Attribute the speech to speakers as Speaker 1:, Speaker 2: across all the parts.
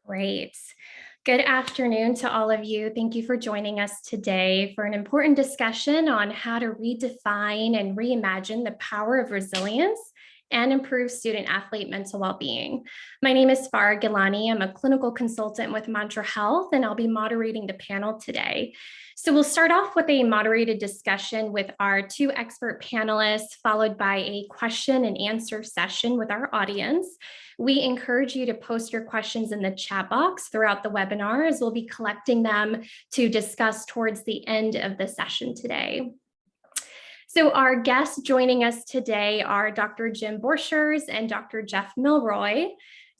Speaker 1: Great. Good afternoon to all of you. Thank you for joining us today for an important discussion on how to redefine and reimagine the power of resilience and improve student athlete mental well-being. My name is Farah Gilani. I'm a clinical consultant with Mantra Health, and I'll be moderating the panel today. So we'll start off with a moderated discussion with our two expert panelists, followed by a question and answer session with our audience. We encourage you to post your questions in the chat box throughout the webinar, as we'll be collecting them to discuss towards the end of the session today. So our guests joining us today are Dr. Jim Borchers and Dr. Jeff Milroy.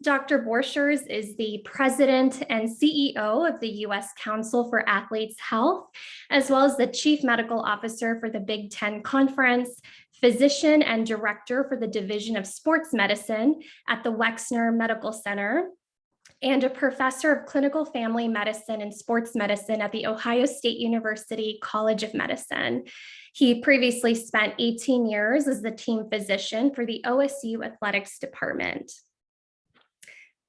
Speaker 1: Dr. Borchers is the president and CEO of the U.S. Council for Athletes Health, as well as the chief medical officer for the Big Ten Conference, physician and director for the Division of Sports Medicine at the Wexner Medical Center, and a professor of clinical family medicine and sports medicine at the Ohio State University College of Medicine. He previously spent 18 years as the team physician for the OSU Athletics Department.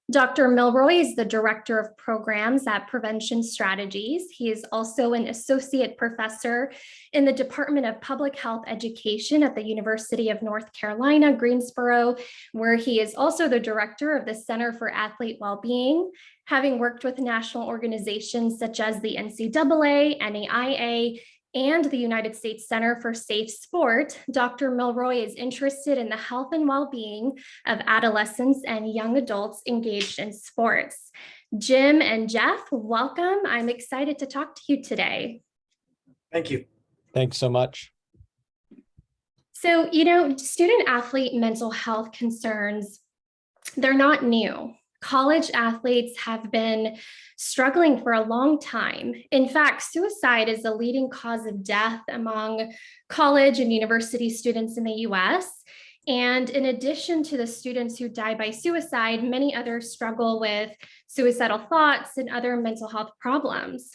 Speaker 1: Dr. Milroy is the director of programs at Prevention Strategies. He is also an associate professor in the Department of Public Health Education at the University of North Carolina, Greensboro, where he is also the director of the Center for Athlete Wellbeing, having worked with national organizations such as the NCAA, NAIA, and the United States Center for Safe Sport. Dr. Milroy is interested in the health and well-being of adolescents and young adults engaged in sports. Jim and Jeff, welcome. I'm excited to talk to you today.
Speaker 2: Thank you.
Speaker 3: Thanks so much.
Speaker 1: So, student athlete mental health concerns, they're not new. College athletes have been struggling for a long time. In fact, suicide is the leading cause of death among college and university students in the US. And in addition to the students who die by suicide, many others struggle with suicidal thoughts and other mental health problems.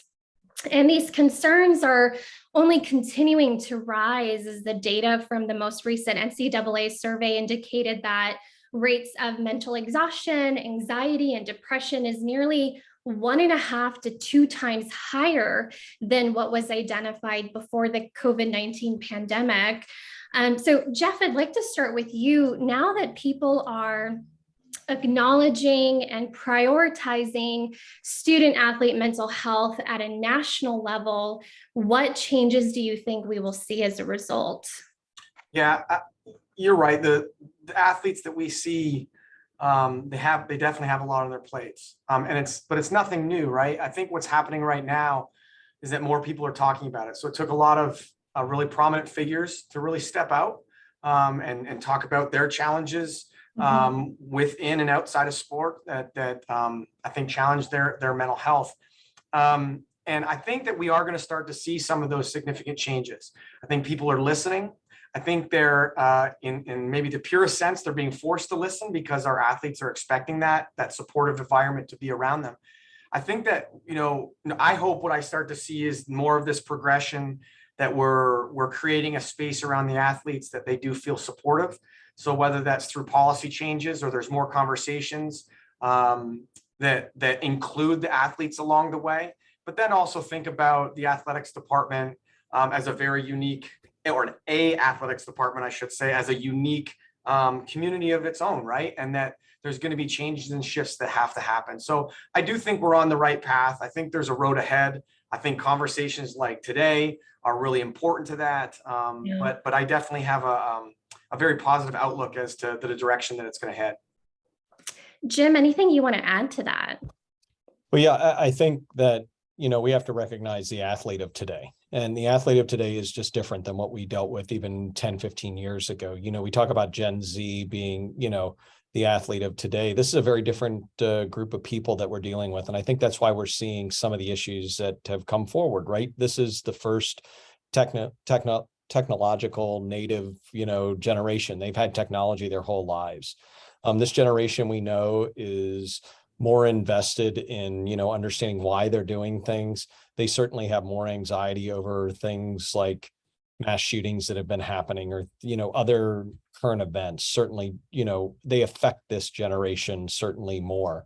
Speaker 1: And these concerns are only continuing to rise as the data from the most recent NCAA survey indicated that rates of mental exhaustion, anxiety, and depression is nearly 1.5 to 2 times higher than what was identified before the COVID-19 pandemic. So Jeff, I'd like to start with you. Now that people are acknowledging and prioritizing student athlete mental health at a national level, what changes do you think we will see as a result?
Speaker 2: Yeah, you're right. The athletes that we see, they definitely have a lot on their plates, but it's nothing new, right? I think what's happening right now is that more people are talking about it. So it took a lot of really prominent figures to really step out and talk about their challenges within and outside of sport that I think challenge their mental health. And I think that we are going to start to see some of those significant changes. I think people are listening. I think they're in maybe the purest sense, they're being forced to listen because our athletes are expecting that supportive environment to be around them. I think that, I hope what I start to see is more of this progression, that we're creating a space around the athletes that they do feel supportive. So whether that's through policy changes or there's more conversations that include the athletes along the way, but then also think about the athletics department as a very unique, or an athletics department, I should say, as a unique community of its own, right? And that there's going to be changes and shifts that have to happen. So I do think we're on the right path. I think there's a road ahead. I think conversations like today are really important to that. But I definitely have a very positive outlook as to the direction that it's going to head.
Speaker 1: Jim, anything you want to add to that?
Speaker 3: Well, yeah, I think that, we have to recognize the athlete of today. And the athlete of today is just different than what we dealt with even 10, 15 years ago. We talk about Gen Z being, the athlete of today. This is a very different group of people that we're dealing with. And I think that's why we're seeing some of the issues that have come forward, right? This is the first technological native, generation. They've had technology their whole lives. This generation, we know, is more invested in, understanding why they're doing things. They certainly have more anxiety over things like mass shootings that have been happening, or, other current events. Certainly, they affect this generation certainly more.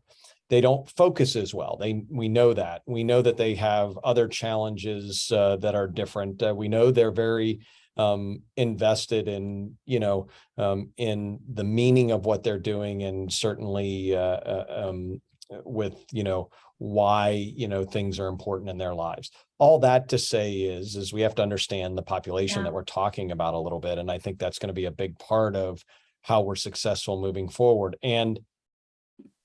Speaker 3: they don't focus as well. We know that. We know that they have other challenges that are different. We know they're very invested in, in the meaning of what they're doing, and certainly with, why, things are important in their lives. All that to say is we have to understand the population that we're talking about a little bit. And I think that's going to be a big part of how we're successful moving forward. And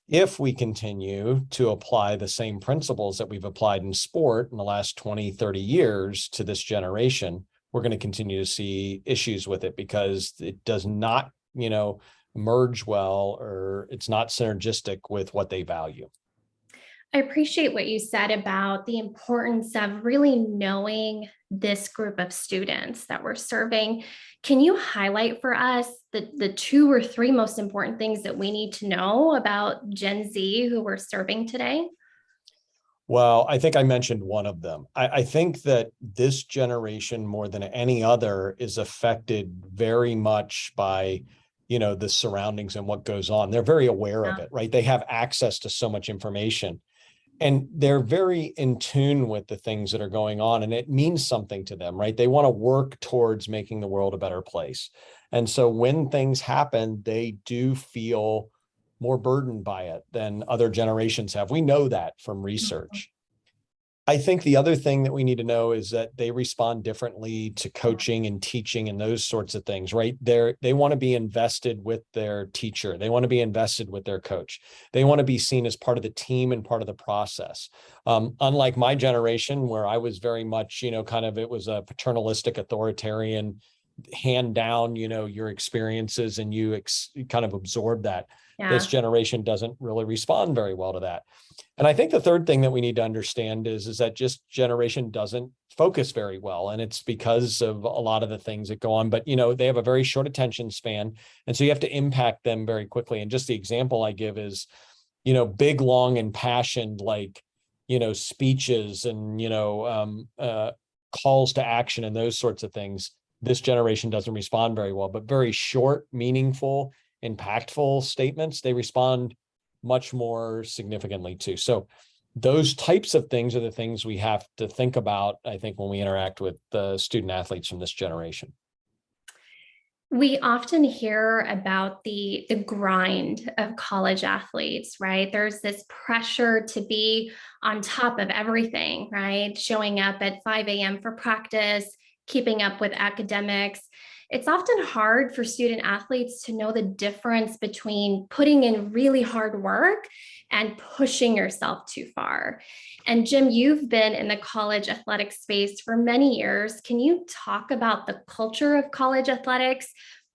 Speaker 3: if we continue to apply the same principles that we've applied in sport in the last 20, 30 years to this generation, we're going to continue to see issues with it, because it does not, merge well, or it's not synergistic with what they value.
Speaker 1: I appreciate what you said about the importance of really knowing this group of students that we're serving. Can you highlight for us the 2 or 3 most important things that we need to know about Gen Z who we're serving today?
Speaker 3: Well, I think I mentioned one of them. I think that this generation, more than any other, is affected very much by, the surroundings and what goes on. They're very aware of it, right? They have access to so much information. And they're very in tune with the things that are going on, and it means something to them, right? They want to work towards making the world a better place. And so when things happen, they do feel more burdened by it than other generations have. We know that from research. I think the other thing that we need to know is that they respond differently to coaching and teaching and those sorts of things, right? They want to be invested with their teacher. They want to be invested with their coach. They want to be seen as part of the team and part of the process. Unlike my generation, where I was very much, it was a paternalistic, authoritarian, hand down, your experiences, and you kind of absorb that. This generation doesn't really respond very well to that. And I think the third thing that we need to understand is that just generation doesn't focus very well. And it's because of a lot of the things that go on, but they have a very short attention span. And so you have to impact them very quickly. And just the example I give is, big, long, impassioned, speeches and, calls to action and those sorts of things. This generation doesn't respond very well, but very short, meaningful, impactful statements, they respond much more significantly to. So those types of things are the things we have to think about, I think, when we interact with the student athletes from this generation.
Speaker 1: We often hear about the grind of college athletes, right? There's this pressure to be on top of everything, right? Showing up at 5 a.m. for practice, keeping up with academics. It's often hard for student athletes to know the difference between putting in really hard work and pushing yourself too far. And Jim, you've been in the college athletic space for many years. Can you talk about the culture of college athletics?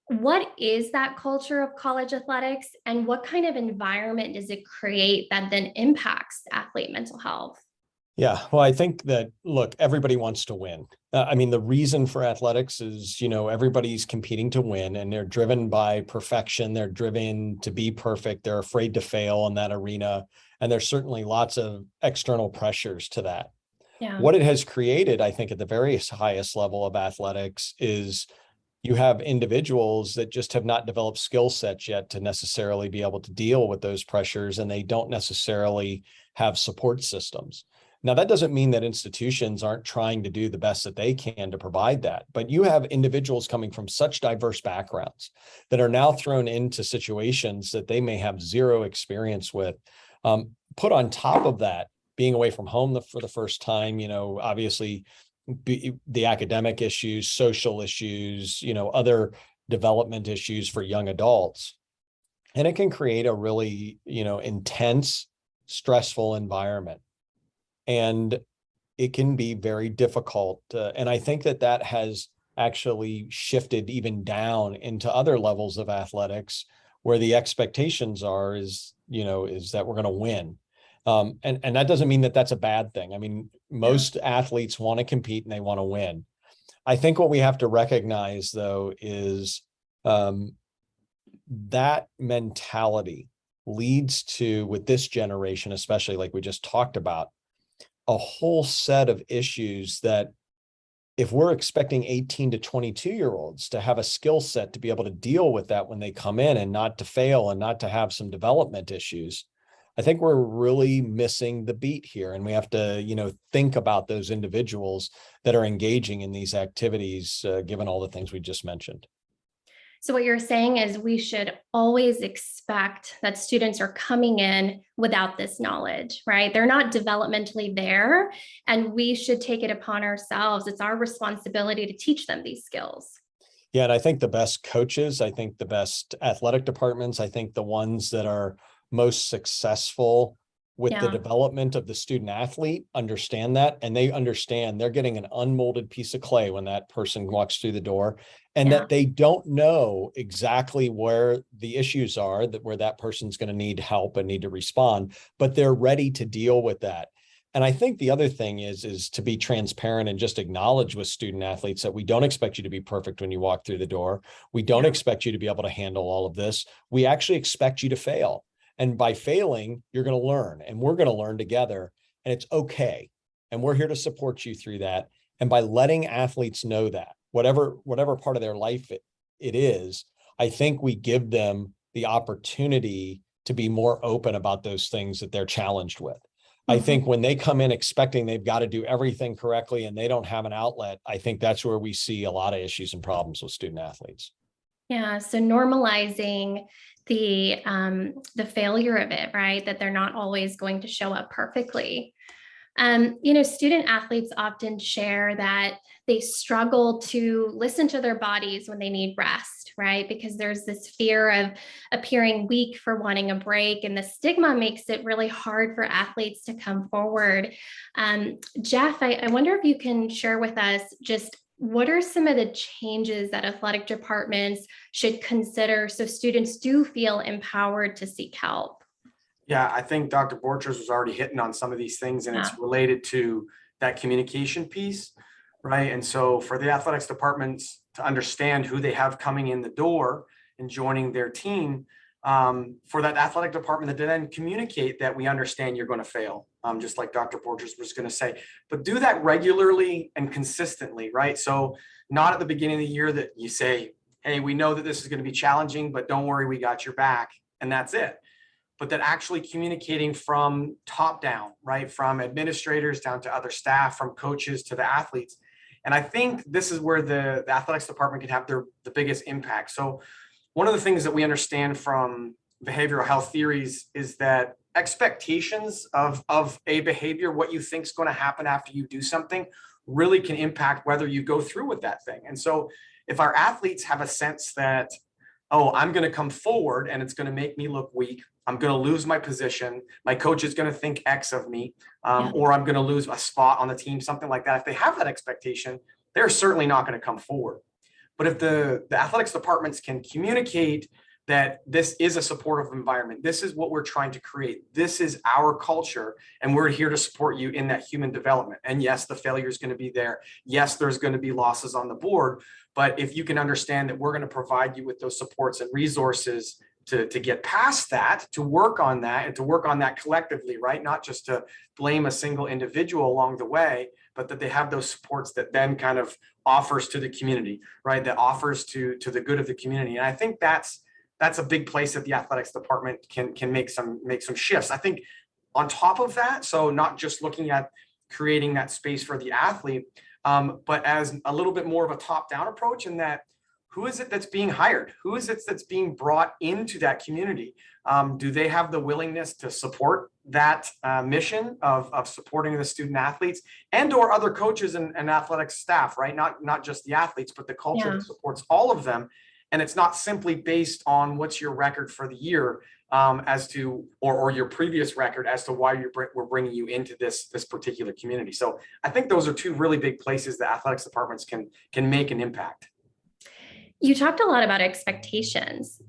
Speaker 1: What is that culture of college athletics, and what kind of environment does it create that then impacts athlete mental health?
Speaker 3: Yeah, well, I think that, look, everybody wants to win. The reason for athletics is, everybody's competing to win, and they're driven by perfection. They're driven to be perfect. They're afraid to fail in that arena. And there's certainly lots of external pressures to that.
Speaker 1: Yeah.
Speaker 3: What it has created, I think, at the very highest level of athletics is you have individuals that just have not developed skill sets yet to necessarily be able to deal with those pressures, and they don't necessarily have support systems. Now, that doesn't mean that institutions aren't trying to do the best that they can to provide that, but you have individuals coming from such diverse backgrounds that are now thrown into situations that they may have zero experience with. Put on top of that, being away from home for the first time, obviously the academic issues, social issues, other development issues for young adults. And it can create a really, intense, stressful environment. And it can be very difficult. And I think that has actually shifted even down into other levels of athletics, where the expectations is that we're going to win. And that doesn't mean that that's a bad thing. Most athletes want to compete and they want to win. I think what we have to recognize, though, is that mentality leads to, with this generation, especially like we just talked about, a whole set of issues that if we're expecting 18 to 22-year-olds to have a skill set to be able to deal with that when they come in, and not to fail and not to have some development issues, I think we're really missing the beat here. And we have to, think about those individuals that are engaging in these activities, given all the things we just mentioned.
Speaker 1: So what you're saying is we should always expect that students are coming in without this knowledge, right? They're not developmentally there, and we should take it upon ourselves. It's our responsibility to teach them these skills.
Speaker 3: Yeah, and I think the best coaches, I think the best athletic departments, I think the ones that are most successful with the
Speaker 1: Yeah.
Speaker 3: development of the student athlete understand that, and they understand they're getting an unmolded piece of clay when that person walks through the door, and
Speaker 1: Yeah.
Speaker 3: that they don't know exactly where the issues are, that where that person's going to need help and need to respond, but they're ready to deal with that. And I think the other thing is to be transparent and just acknowledge with student athletes that we don't expect you to be perfect when you walk through the door. We don't
Speaker 1: Yeah.
Speaker 3: expect you to be able to handle all of this. We actually expect you to fail. And by failing, you're going to learn, and we're going to learn together, and it's okay. And we're here to support you through that. And by letting athletes know that, whatever part of their life it is, I think we give them the opportunity to be more open about those things that they're challenged with. I think when they come in expecting they've got to do everything correctly and they don't have an outlet, I think that's where we see a lot of issues and problems with student athletes.
Speaker 1: Yeah. So normalizing the failure of it, right? That they're not always going to show up perfectly. Student athletes often share that they struggle to listen to their bodies when they need rest, right? Because there's this fear of appearing weak for wanting a break, and the stigma makes it really hard for athletes to come forward. Jeff, I wonder if you can share with us just what are some of the changes that athletic departments should consider so students do feel empowered to seek help?
Speaker 2: Yeah, I think Dr. Borchers was already hitting on some of these things, and
Speaker 1: Yeah.
Speaker 2: it's related to that communication piece, right? And so for the athletics departments to understand who they have coming in the door and joining their team, for that athletic department to then communicate that we understand you're going to fail, just like Dr. Borchers was going to say, but do that regularly and consistently, right? So not at the beginning of the year that you say, hey, we know that this is going to be challenging, but don't worry, we got your back, and that's it. But that actually communicating from top down, right? From administrators down to other staff, from coaches to the athletes. And I think this is where the athletics department can have the biggest impact. So one of the things that we understand from behavioral health theories is that expectations of a behavior, what you think is going to happen after you do something, really can impact whether you go through with that thing. And so if our athletes have a sense that, oh, I'm going to come forward and it's going to make me look weak, I'm going to lose my position, my coach is going to think X of me, or I'm going to lose a spot on the team, something like that. If they have that expectation, they're certainly not going to come forward. But if the athletics departments can communicate that this is a supportive environment, this is what we're trying to create, this is our culture, and we're here to support you in that human development. And yes, the failure is going to be there. Yes, there's going to be losses on the board. But if you can understand that we're going to provide you with those supports and resources to get past that, to work on that, and to work on that collectively, right? Not just to blame a single individual along the way, but that they have those supports that then kind of offers to the community, right? That offers to the good of the community. And I think that's a big place that the athletics department can make some shifts. I think on top of that, so not just looking at creating that space for the athlete, but as a little bit more of a top-down approach, in that who is it that's being hired? Who is it that's being brought into that community? Do they have the willingness to support that mission of supporting the student athletes and or other coaches and athletic staff, right? Not just the athletes, but the culture that supports all of them. And it's not simply based on what's your record for the year as to, or your previous record as to why we're bringing you into this particular community. So I think those are two really big places that athletics departments can make an impact.
Speaker 1: You talked a lot about expectations.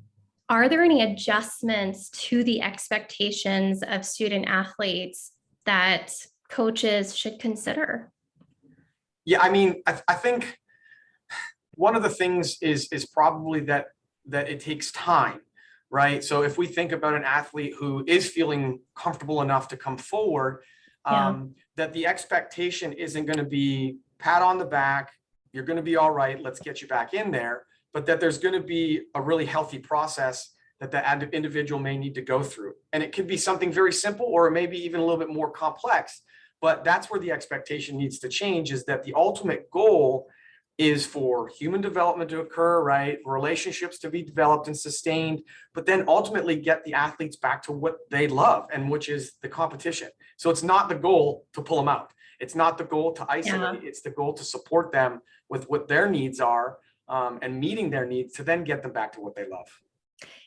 Speaker 1: Are there any adjustments to the expectations of student athletes that coaches should consider?
Speaker 2: Yeah, I mean, I think one of the things is probably that it takes time, right? So if we think about an athlete who is feeling comfortable enough to come forward, that the expectation isn't going to be pat on the back, you're going to be all right, let's get you back in there, but that there's going to be a really healthy process that the individual may need to go through. And it could be something very simple, or maybe even a little bit more complex. But that's where the expectation needs to change, is that the ultimate goal is for human development to occur, right? Relationships to be developed and sustained, but then ultimately get the athletes back to what they love, and which is the competition. So it's not the goal to pull them out. It's not the goal to isolate. It's the goal to support them with what their needs are, and meeting their needs to then get them back to what they love.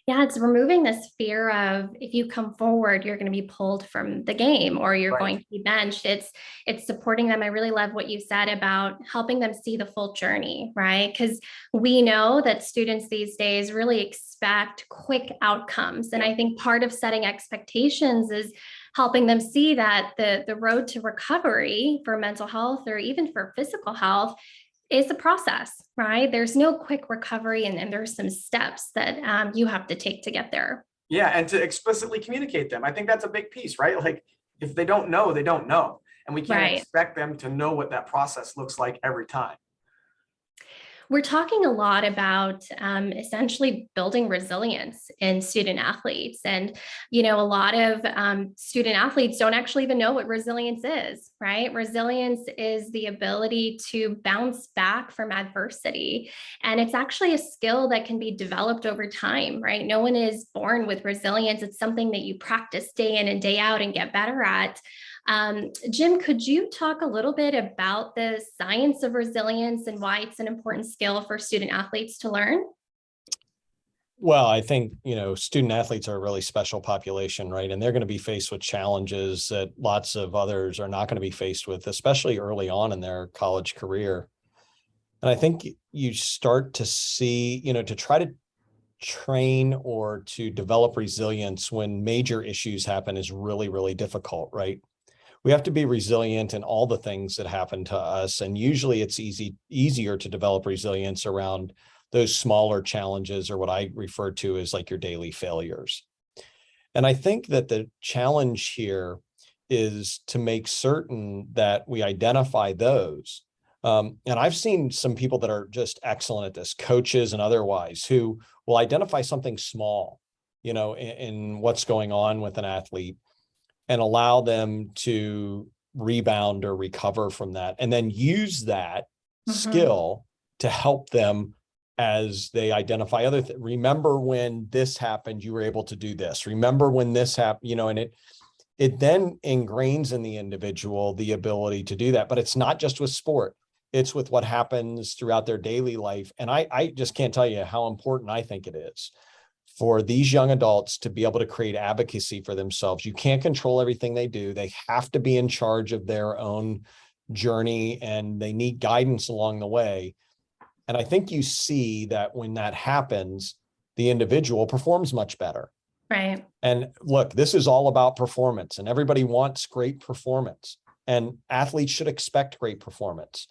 Speaker 1: Yeah, it's removing this fear of, if you come forward, you're going to be pulled from the game, or you're going to be benched. It's supporting them. I really love what you said about helping them see the full journey, right? Because we know that students these days really expect quick outcomes. And I think part of setting expectations is helping them see that the road to recovery for mental health, or even for physical health, is the process, right? There's no quick recovery, and there's some steps that you have to take to get there.
Speaker 2: Yeah, and to explicitly communicate them. I think that's a big piece, right? Like, if they don't know, they don't know. And we can't expect them to know what that process looks like every time.
Speaker 1: We're talking a lot about essentially building resilience in student athletes. And, a lot of student athletes don't actually even know what resilience is, right? Resilience is the ability to bounce back from adversity. And it's actually a skill that can be developed over time, right? No one is born with resilience. It's something that you practice day in and day out and get better at. Jim, could you talk a little bit about the science of resilience and why it's an important skill for student athletes to learn?
Speaker 3: Well, I think, student athletes are a really special population, right? And they're going to be faced with challenges that lots of others are not going to be faced with, especially early on in their college career. And I think you start to see, to try to train or to develop resilience when major issues happen is really, really difficult, right? We have to be resilient in all the things that happen to us. And usually it's easier to develop resilience around those smaller challenges, or what I refer to as like your daily failures. And I think that the challenge here is to make certain that we identify those. And I've seen some people that are just excellent at this, coaches and otherwise, who will identify something small, in what's going on with an athlete, and allow them to rebound or recover from that, and then use that skill to help them as they identify other things. Remember when this happened, you were able to do this. Remember when this happened, and it then ingrains in the individual the ability to do that. But it's not just with sport. It's with what happens throughout their daily life. And I just can't tell you how important I think it is for these young adults to be able to create advocacy for themselves. You can't control everything they do. They have to be in charge of their own journey, and they need guidance along the way. And I think you see that when that happens, the individual performs much better.
Speaker 1: Right.
Speaker 3: And look, this is all about performance, and everybody wants great performance, and athletes should expect great performance,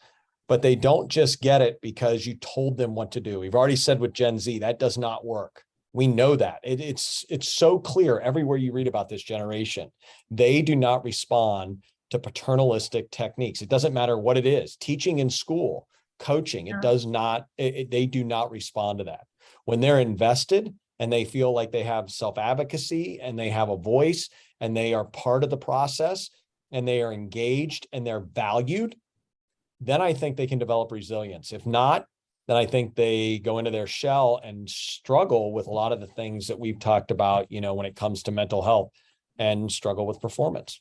Speaker 3: but they don't just get it because you told them what to do. We've already said with Gen Z, that does not work. We know that. It's so clear everywhere you read about this generation. They do not respond to paternalistic techniques. It doesn't matter what it is, teaching in school, coaching, it does not, they do not respond to that. When they're invested and they feel like they have self-advocacy and they have a voice and they are part of the process and they are engaged and they're valued, then I think they can develop resilience. If not, then I think they go into their shell and struggle with a lot of the things that we've talked about, when it comes to mental health, and struggle with performance.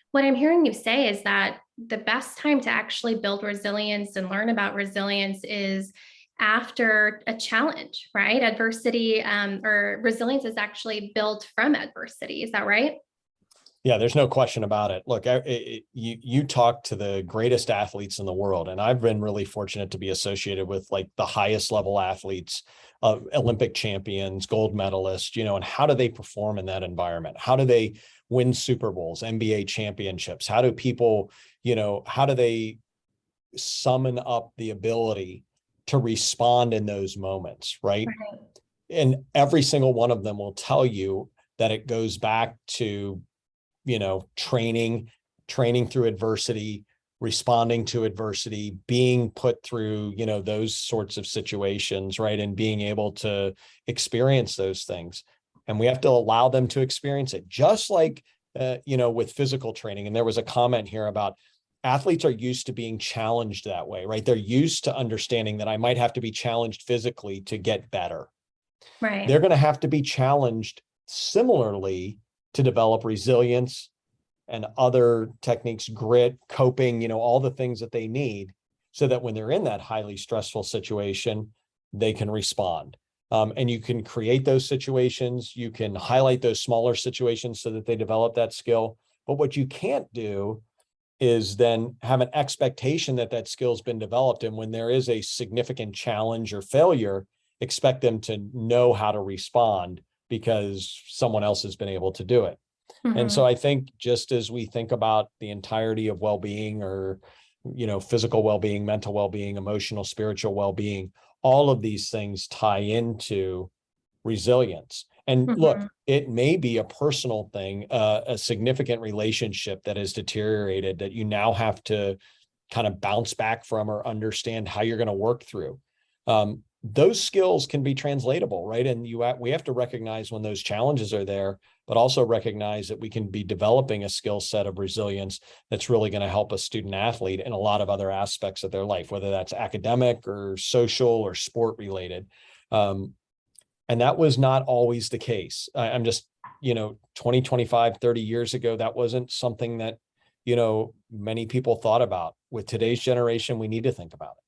Speaker 1: What I'm hearing you say is that the best time to actually build resilience and learn about resilience is after a challenge, right? Adversity, or resilience is actually built from adversity. Is that right?
Speaker 3: Yeah, there's no question about it. Look, you talk to the greatest athletes in the world, and I've been really fortunate to be associated with like the highest level athletes, Olympic champions, gold medalists, and how do they perform in that environment? How do they win Super Bowls, NBA championships? How do people, how do they summon up the ability to respond in those moments, right? And every single one of them will tell you that it goes back to training through adversity, responding to adversity, being put through, those sorts of situations, right? And being able to experience those things. And we have to allow them to experience it, just like, with physical training. And there was a comment here about athletes are used to being challenged that way, right? They're used to understanding that I might have to be challenged physically to get better.
Speaker 1: Right.
Speaker 3: They're going to have to be challenged similarly to develop resilience and other techniques, grit, coping, all the things that they need so that when they're in that highly stressful situation, they can respond. And you can create those situations. You can highlight those smaller situations so that they develop that skill. But what you can't do is then have an expectation that that skill's been developed. And when there is a significant challenge or failure, expect them to know how to respond because someone else has been able to do it. And so I think just as we think about the entirety of well-being or, physical well-being, mental well-being, emotional, spiritual well-being, all of these things tie into resilience. And look, it may be a personal thing, a significant relationship that has deteriorated that you now have to kind of bounce back from or understand how you're going to work through. Those skills can be translatable, right? And we have to recognize when those challenges are there, but also recognize that we can be developing a skill set of resilience that's really going to help a student athlete in a lot of other aspects of their life, whether that's academic or social or sport related. And that was not always the case. I'm just, 20, 25, 30 years ago, that wasn't something that, many people thought about. With today's generation, we need to think about it.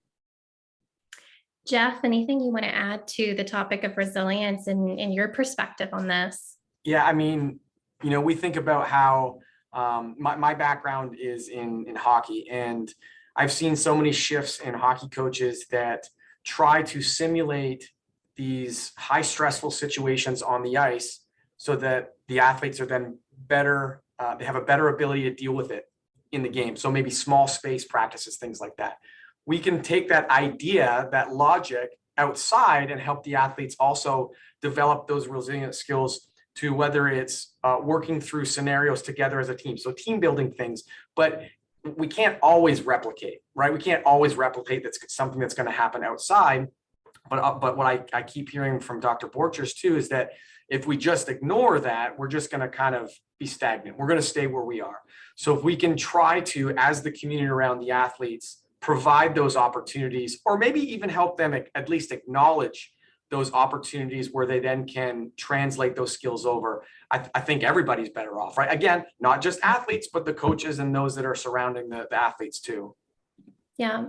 Speaker 1: Jeff, anything you want to add to the topic of resilience and your perspective on this?
Speaker 2: Yeah, I mean, we think about how my background is in hockey, and I've seen so many shifts in hockey coaches that try to simulate these high stressful situations on the ice so that the athletes are then better, they have a better ability to deal with it in the game. So maybe small space practices, things like that. We can take that idea, that logic outside and help the athletes also develop those resilient skills to whether it's working through scenarios together as a team. So team building things, but we can't always replicate, right? We can't always replicate that's something that's going to happen outside. But what I keep hearing from Dr. Borchers too is that if we just ignore that, we're just going to kind of be stagnant. We're going to stay where we are. So if we can try to, as the community around the athletes, provide those opportunities, or maybe even help them at least acknowledge those opportunities where they then can translate those skills over, I think everybody's better off, right? Again, not just athletes, but the coaches and those that are surrounding the athletes too.
Speaker 1: Yeah.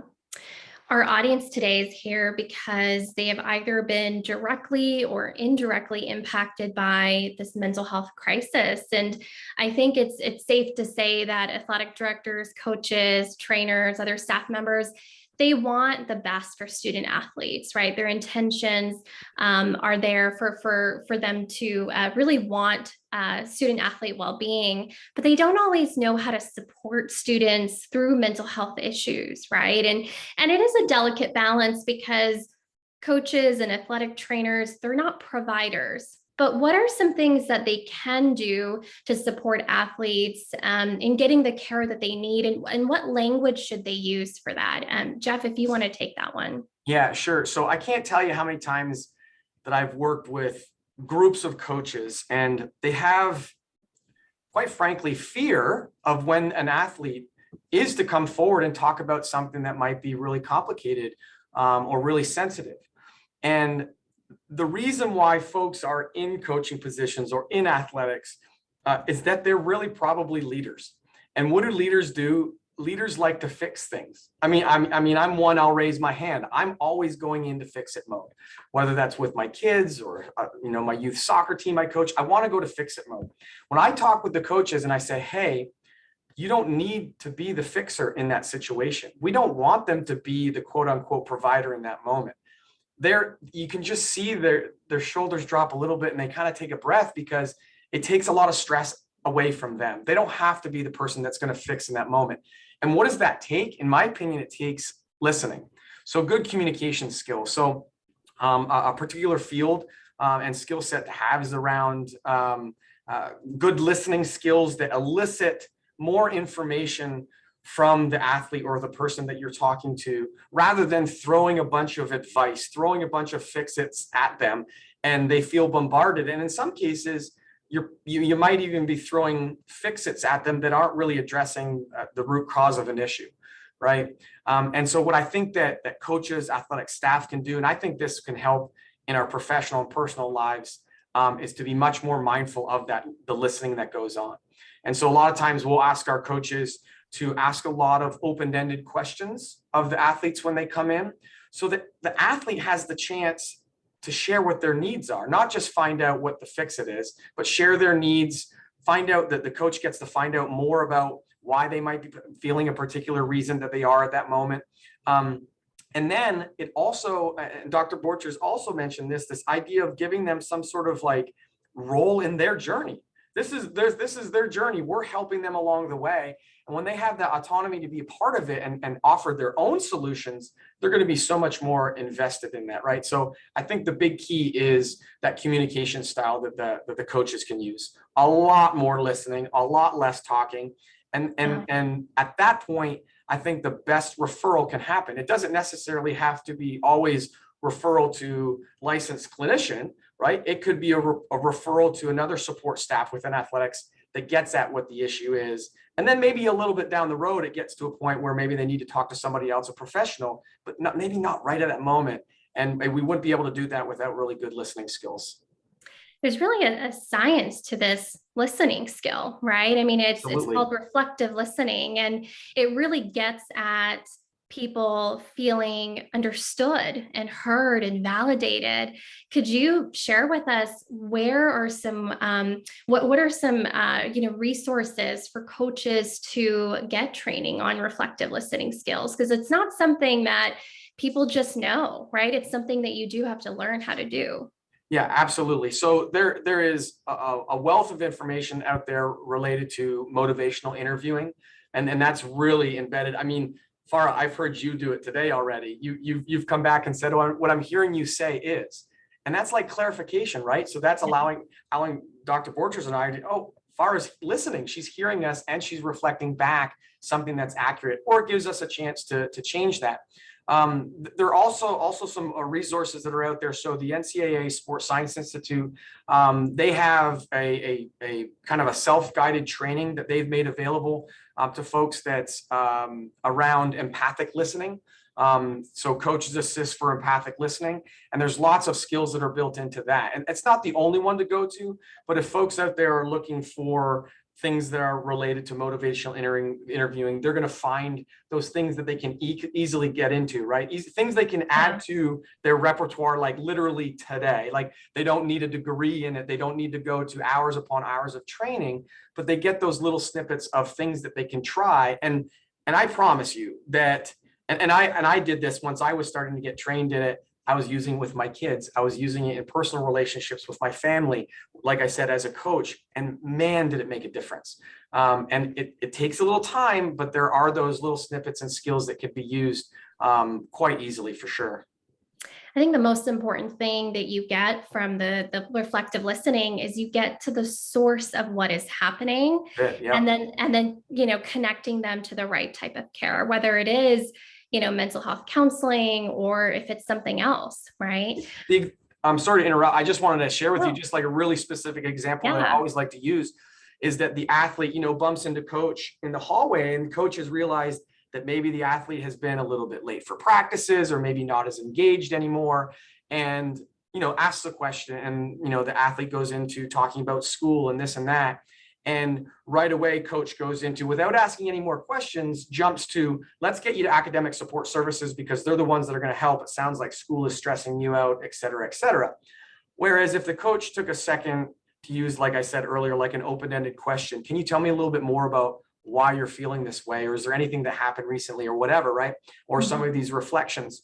Speaker 1: Our audience today is here because they have either been directly or indirectly impacted by this mental health crisis. And I think it's safe to say that athletic directors, coaches, trainers, other staff members, they want the best for student athletes, right? Their intentions are there for them to really want student athlete well-being, but they don't always know how to support students through mental health issues, right? And it is a delicate balance because coaches and athletic trainers, they're not providers. But what are some things that they can do to support athletes in getting the care that they need? And what language should they use for that? Jeff, if you want to take that one.
Speaker 2: Yeah, sure. So I can't tell you how many times that I've worked with groups of coaches, and they have, quite frankly, fear of when an athlete is to come forward and talk about something that might be really complicated or really sensitive. And the reason why folks are in coaching positions or in athletics is that they're really probably leaders. And what do leaders do? Leaders like to fix things. I'm one, I'll raise my hand. I'm always going into fix it mode, whether that's with my kids or, my youth soccer team I coach. I want to go to fix it mode. When I talk with the coaches and I say, hey, you don't need to be the fixer in that situation. We don't want them to be the quote unquote provider in that moment. You can just see their shoulders drop a little bit and they kind of take a breath because it takes a lot of stress away from them. They don't have to be the person that's going to fix in that moment. And what does that take? In my opinion, it takes listening. So good communication skills. So a particular field and skill set to have is around good listening skills that elicit more information from the athlete or the person that you're talking to, rather than throwing a bunch of advice, throwing a bunch of fix-its at them, and they feel bombarded. And in some cases, you might even be throwing fix-its at them that aren't really addressing the root cause of an issue, right? And so what I think that coaches, athletic staff can do, and I think this can help in our professional and personal lives, is to be much more mindful of the listening that goes on. And so a lot of times we'll ask our coaches to ask a lot of open-ended questions of the athletes when they come in, so that the athlete has the chance to share what their needs are, not just find out what the fix-it is, but share their needs, find out that the coach gets to find out more about why they might be feeling a particular reason that they are at that moment. And then it also, and Dr. Borchers also mentioned this idea of giving them some sort of like role in their journey. This is their journey. We're helping them along the way. And when they have that autonomy to be a part of it and offer their own solutions, they're going to be so much more invested in that, right? So I think the big key is that communication style that the coaches can use. A lot more listening, a lot less talking. And at that point, I think the best referral can happen. It doesn't necessarily have to be always referral to licensed clinician, right? It could be a referral to another support staff within athletics that gets at what the issue is. And then maybe a little bit down the road, it gets to a point where maybe they need to talk to somebody else, a professional, but maybe not right at that moment. And we wouldn't be able to do that without really good listening skills.
Speaker 1: There's really a science to this listening skill, right? I mean, it's called reflective listening, and it really gets at people feeling understood and heard and validated. Could you share with us where are some what are some resources for coaches to get training on reflective listening skills? Because it's not something that people just know, right? It's something that you do have to learn how to do.
Speaker 2: Yeah, absolutely. So there is a wealth of information out there related to motivational interviewing, and that's really embedded. I mean, Farah, I've heard you do it today already. You've come back and said, "Oh, what I'm hearing you say is," and that's like clarification, right? So that's allowing Dr. Borchers and I to, oh, Farah's listening, she's hearing us, and she's reflecting back something that's accurate, or it gives us a chance to change that. There are also some resources that are out there. So the NCAA Sports Science Institute, they have a kind of a self-guided training that they've made available to folks that's around empathic listening. So Coaches Assist for empathic listening. And there's lots of skills that are built into that. And it's not the only one to go to, but if folks out there are looking for things that are related to motivational interviewing, they're going to find those things that they can easily get into, right? Things they can add to their repertoire, like literally today. Like they don't need a degree in it. They don't need to go to hours upon hours of training, but they get those little snippets of things that they can try. And I promise you that, and I did this once I was starting to get trained in it. I was using it with my kids. I was using it in personal relationships with my family, like I said, as a coach, and man, did it make a difference. And it takes a little time, but there are those little snippets and skills that can be used quite easily for sure.
Speaker 1: I think the most important thing that you get from the reflective listening is you get to the source of what is happening, and then connecting them to the right type of care, whether it is mental health counseling, or if it's something else, right?
Speaker 2: I'm sorry to interrupt. I just wanted to share with you just like a really specific example that I always like to use is that the athlete, bumps into coach in the hallway, and coach has realized that maybe the athlete has been a little bit late for practices, or maybe not as engaged anymore. And, asks the question, and, the athlete goes into talking about school and this and that. And right away, coach goes into, without asking any more questions, jumps to, let's get you to academic support services because they're the ones that are going to help. It sounds like school is stressing you out, et cetera, et cetera. Whereas if the coach took a second to use, like I said earlier, like an open-ended question, can you tell me a little bit more about why you're feeling this way? Or is there anything that happened recently or whatever, right? Or some of these reflections,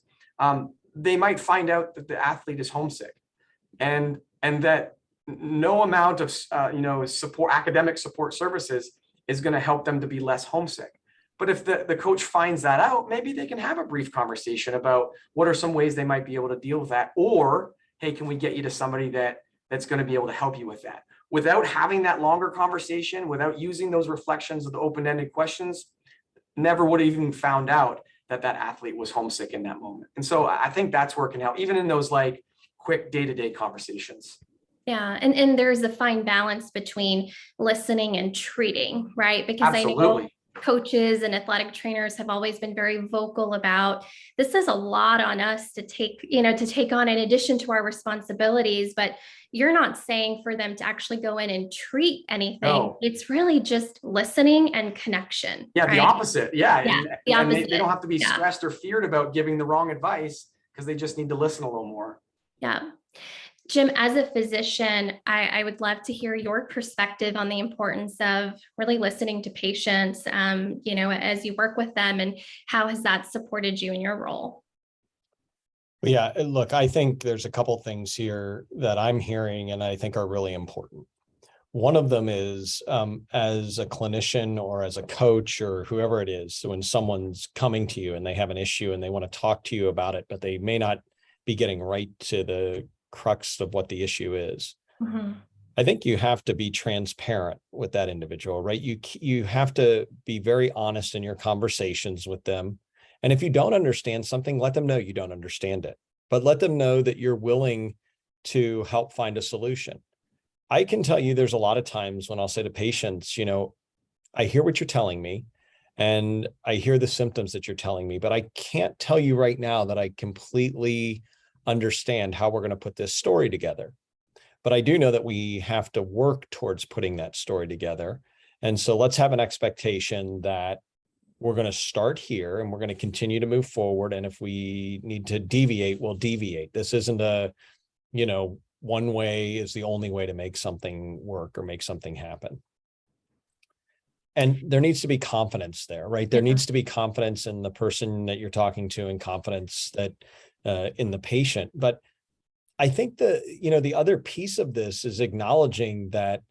Speaker 2: they might find out that the athlete is homesick, and that no amount of support, academic support services is going to help them to be less homesick. But if the coach finds that out, maybe they can have a brief conversation about what are some ways they might be able to deal with that. Or, hey, can we get you to somebody that's going to be able to help you with that? Without having that longer conversation, without using those reflections of the open-ended questions, never would have even found out that that athlete was homesick in that moment. And so I think that's working out, even in those like quick day-to-day conversations.
Speaker 1: Yeah. And there's a fine balance between listening and treating, right? Because I know
Speaker 2: Absolutely.
Speaker 1: coaches and athletic trainers have always been very vocal about this is a lot on us to take, to take on in addition to our responsibilities, but you're not saying for them to actually go in and treat anything.
Speaker 2: No.
Speaker 1: It's really just listening and connection.
Speaker 2: Yeah, the
Speaker 1: right?
Speaker 2: opposite. Yeah.
Speaker 1: Yeah,
Speaker 2: And,
Speaker 1: the
Speaker 2: and
Speaker 1: opposite.
Speaker 2: they don't have to be
Speaker 1: Yeah.
Speaker 2: stressed or feared about giving the wrong advice because they just need to listen a little more.
Speaker 1: Yeah. Jim, as a physician, I would love to hear your perspective on the importance of really listening to patients, as you work with them, and how has that supported you in your role?
Speaker 3: Yeah, look, I think there's a couple things here that I'm hearing and I think are really important. One of them is as a clinician or as a coach or whoever it is, so when someone's coming to you and they have an issue and they want to talk to you about it, but they may not be getting right to the crux of what the issue is.
Speaker 1: Mm-hmm.
Speaker 3: I think you have to be transparent with that individual, right? You have to be very honest in your conversations with them. And if you don't understand something, let them know you don't understand it, but let them know that you're willing to help find a solution. I can tell you there's a lot of times when I'll say to patients, I hear what you're telling me and I hear the symptoms that you're telling me, but I can't tell you right now that I completely understand how we're going to put this story together. But I do know that we have to work towards putting that story together. And so let's have an expectation that we're going to start here and we're going to continue to move forward. And if we need to deviate, we'll deviate. This isn't one way is the only way to make something work or make something happen. And there needs to be confidence there, right? There needs to be confidence in the person that you're talking to and confidence that in the patient. But I think the other piece of this is acknowledging that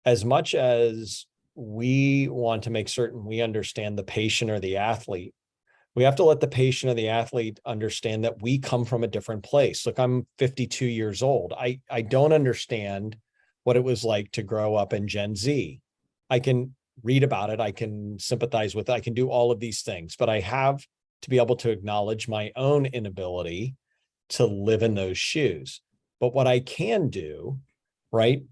Speaker 3: as much as we want to make certain we understand the patient or the athlete, we have to let the patient or the athlete understand that we come from a different place. Look, I'm 52 years old. I don't understand what it was like to grow up in Gen Z. I can read about it. I can sympathize with it. I can do all of these things, but I have to be able to acknowledge my own inability to live in those shoes. But what I can do, right,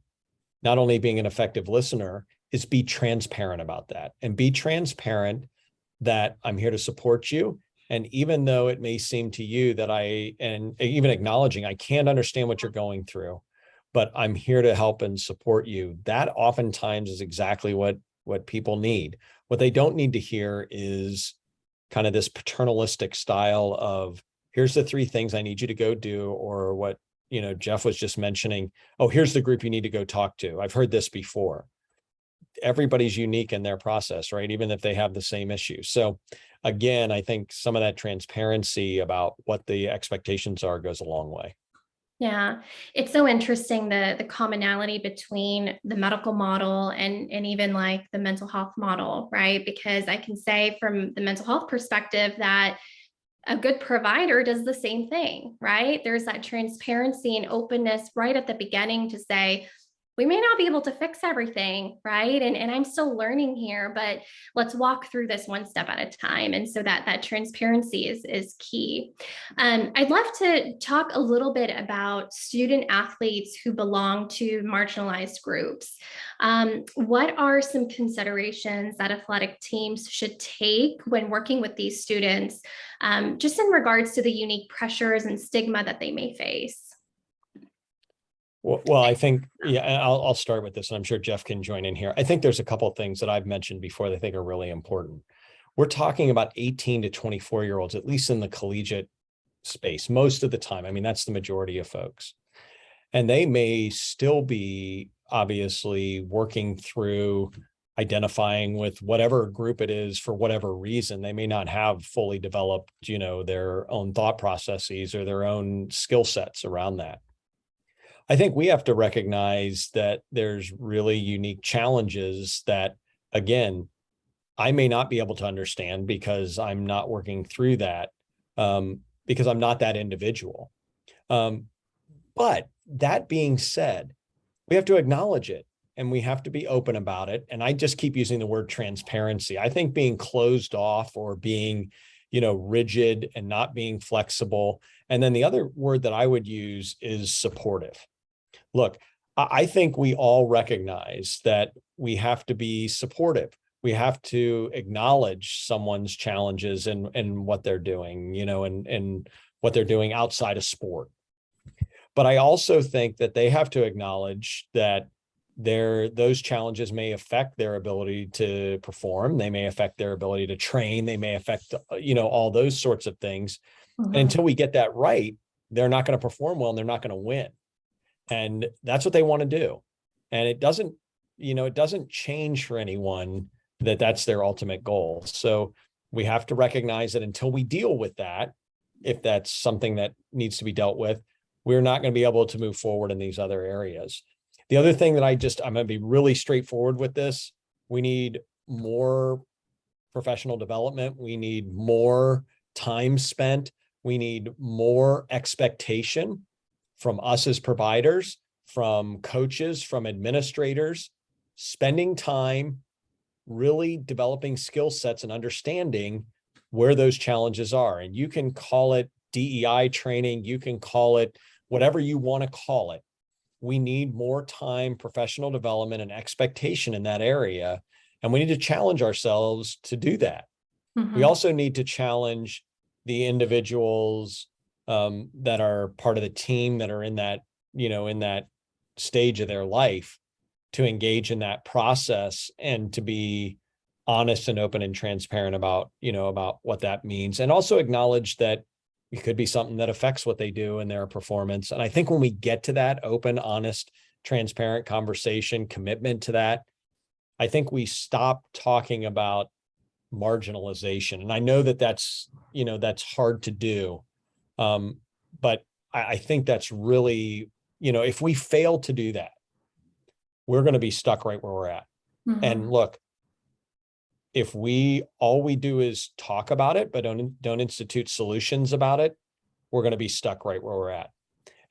Speaker 3: not only being an effective listener, is be transparent about that and be transparent that I'm here to support you. And even though it may seem to you that and even acknowledging I can't understand what you're going through, but I'm here to help and support you. That oftentimes is exactly what people need. What they don't need to hear is kind of this paternalistic style of, here's the 3 things I need you to go do, or what, Jeff was just mentioning, oh, here's the group you need to go talk to. I've heard this before. Everybody's unique in their process, right? Even if they have the same issue. So again, I think some of that transparency about what the expectations are goes a long way.
Speaker 1: Yeah, it's so interesting, the commonality between the medical model and even like the mental health model, right? Because I can say from the mental health perspective that a good provider does the same thing, right? There's that transparency and openness right at the beginning to say, we may not be able to fix everything, right? And I'm still learning here, but let's walk through this one step at a time. And so that transparency is key. I'd love to talk a little bit about student athletes who belong to marginalized groups. What are some considerations that athletic teams should take when working with these students, just in regards to the unique pressures and stigma that they may face?
Speaker 3: Well, I think, I'll start with this, and I'm sure Jeff can join in here. I think there's a couple of things that I've mentioned before that I think are really important. We're talking about 18 to 24-year-olds, at least in the collegiate space, most of the time. I mean, that's the majority of folks. And they may still be obviously working through identifying with whatever group it is for whatever reason. They may not have fully developed, their own thought processes or their own skill sets around that. I think we have to recognize that there's really unique challenges that, again, I may not be able to understand because I'm not working through that, because I'm not that individual. But that being said, we have to acknowledge it and we have to be open about it. And I just keep using the word transparency. I think being closed off or being, rigid and not being flexible. And then the other word that I would use is supportive. Look, I think we all recognize that we have to be supportive. We have to acknowledge someone's challenges and what they're doing, and what they're doing outside of sport. But I also think that they have to acknowledge that those challenges may affect their ability to perform. They may affect their ability to train. They may affect, all those sorts of things. And until we get that right, they're not going to perform well and they're not going to win. And that's what they want to do. And it doesn't change for anyone that that's their ultimate goal. So we have to recognize that until we deal with that, if that's something that needs to be dealt with, we're not going to be able to move forward in these other areas. The other thing that I'm going to be really straightforward with this. We need more professional development. We need more time spent. We need more expectation from us as providers, from coaches, from administrators, spending time really developing skill sets and understanding where those challenges are. And you can call it DEI training, you can call it whatever you want to call it. We need more time, professional development, and expectation in that area. And we need to challenge ourselves to do that. We also need to challenge the individuals that are part of the team that are in that, in that stage of their life to engage in that process and to be honest and open and transparent about, about what that means. And also acknowledge that it could be something that affects what they do in their performance. And I think when we get to that open, honest, transparent conversation, commitment to that, I think we stop talking about marginalization. And I know that that's hard to do. But I think that's really, if we fail to do that, we're going to be stuck right where we're at. And look, if all we do is talk about it, but don't institute solutions about it, we're going to be stuck right where we're at.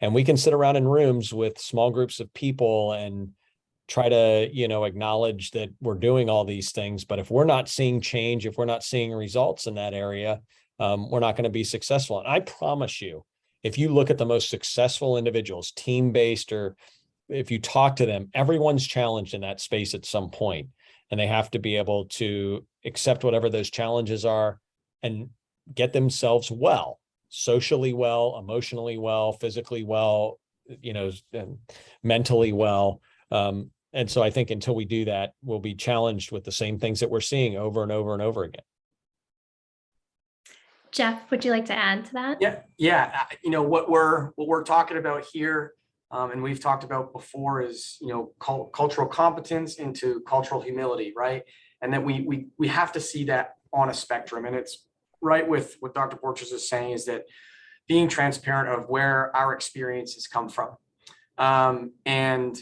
Speaker 3: And we can sit around in rooms with small groups of people and try to, acknowledge that we're doing all these things. But if we're not seeing change, if we're not seeing results in that area, we're not going to be successful. And I promise you, if you look at the most successful individuals, team-based, or if you talk to them, everyone's challenged in that space at some point. And they have to be able to accept whatever those challenges are and get themselves well, socially well, emotionally well, physically well, and mentally well. And so I think until we do that, we'll be challenged with the same things that we're seeing over and over and over again.
Speaker 1: Jeff, would you like to add to that?
Speaker 2: Yeah. What we're talking about here, and we've talked about before, is cultural competence into cultural humility, right? And that we have to see that on a spectrum. And it's right with what Dr. Borchers is saying, is that being transparent of where our experiences come from, and